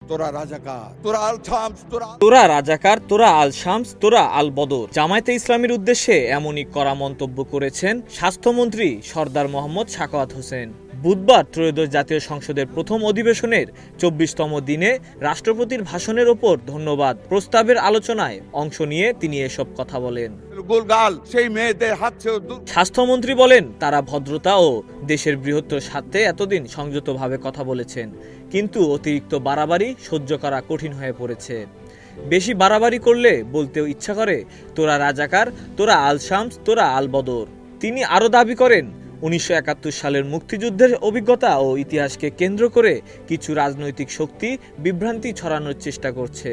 তোরা রাজাকার, তোরা আল শামস, তোরা রাজাকার, তোরা আল শামস, তোরা আল বদর। জামায়াতে ইসলামীর উদ্দেশ্যে এমনই কড়া মন্তব্য করেছেন স্বাস্থ্যমন্ত্রী সরদার মোহাম্মদ সাখাওয়াত হোসেন। বুধবার ত্রয়োদশ জাতীয় সংসদের প্রথম অধিবেশনের ২৪তম দিনে রাষ্ট্রপতির ভাষণের ওপর ধন্যবাদ প্রস্তাবের আলোচনায় অংশ নিয়ে তিনি এসব কথা বলেন। গোলগাল সেই মেয়েদের হাত থেকে। স্বাস্থ্যমন্ত্রী বলেন, তারা ভদ্রতা ও দেশের বৃহত্তর স্বার্থে এতদিন সংযতভাবে কথা বলেছেন, কিন্তু অতিরিক্ত বাড়াবাড়ি সহ্য করা কঠিন হয়ে পড়েছে। বেশি বাড়াবাড়ি করলে বলতেও ইচ্ছা করে তোরা রাজাকার, তোরা আল শামস, তোরা আল বদর। তিনি আরও দাবি করেন, ১৯৭১ সালের মুক্তিযুদ্ধের অভিজ্ঞতা ও ইতিহাসকে কেন্দ্র করে কিছু রাজনৈতিক শক্তি বিভ্রান্তি ছড়ানোর চেষ্টা করছে।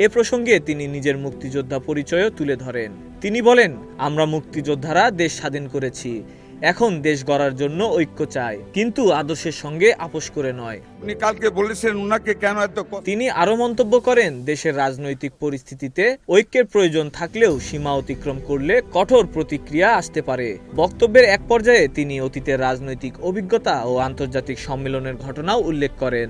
এ প্রসঙ্গে তিনি নিজের মুক্তিযোদ্ধা পরিচয়ও তুলে ধরেন। তিনি বলেন, আমরা মুক্তিযোদ্ধারা দেশ স্বাধীন করেছি, এখন দেশ গড়ার জন্য ঐক্য চাই, কিন্তু আদর্শের সঙ্গে আপোষ করে নয়। উনি কালকে বলেছেন উনাকে কেন এত। তিনি আরো মন্তব্য করেন, দেশের রাজনৈতিক পরিস্থিতিতে ঐক্যের প্রয়োজন থাকলেও সীমা অতিক্রম করলে কঠোর প্রতিক্রিয়া আসতে পারে। বক্তব্যের এক পর্যায়ে তিনি অতীতের রাজনৈতিক অভিজ্ঞতা ও আন্তর্জাতিক সম্মেলনের ঘটনাও উল্লেখ করেন,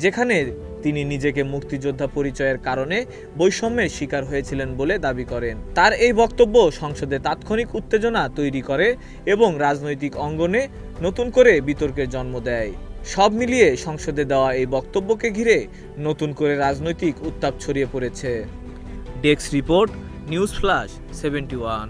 যেখানে তিনি নিজেকে মুক্তিযোদ্ধা পরিচয়ের কারণে বৈষম্যের শিকার হয়েছিলেন বলে দাবি করেন। তার এই বক্তব্য সংসদে তাৎক্ষণিক উত্তেজনা তৈরি করে এবং রাজনৈতিক অঙ্গনে নতুন করে বিতর্কের জন্ম দেয়। সব মিলিয়ে সংসদে দেওয়া এই বক্তব্যকে ঘিরে নতুন করে রাজনৈতিক উত্তাপ ছড়িয়ে পড়েছে। Desk report, news flash 71।